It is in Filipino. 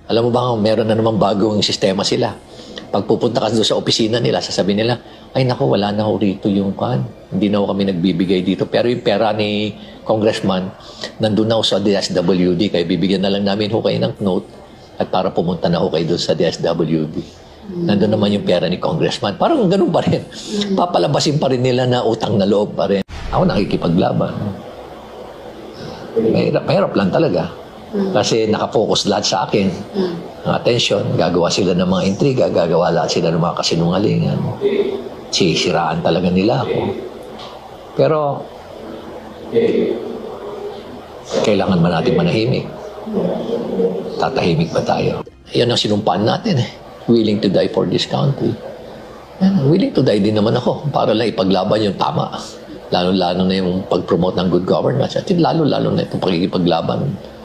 Alam mo ba, meron na namang bagong sistema sila. Pag pupunta ka doon sa opisina nila, sasabihin nila, ay naku, wala na ho rito yung kan. Hindi na ho kami nagbibigay dito. Pero yung pera ni congressman, nandun na ho sa DSWD. Kaya bibigyan na lang namin ho kayo ng note at para pumunta na ho kayo doon sa DSWD. Nandun naman yung pera ni congressman. Parang ganun pa rin. Papalabasin pa rin nila na utang na loob pa rin. Ako nakikipaglaban. Mahirap lang talaga. Kasi nakafocus lahat sa akin. Ang attention, gagawa sila ng mga intriga, gagawa lahat sila ng mga kasinungalingan. Sisiraan talaga nila ako. Pero, kailangan ba natin manahimik? Tatahimik ba tayo? Yan ang sinumpaan natin eh. Willing to die for this country. Willing to die din naman ako para lang ipaglaban yung tama. Lalo-lalo na yung pag-promote ng good governance. At lalo-lalo na itong pagkikipaglaban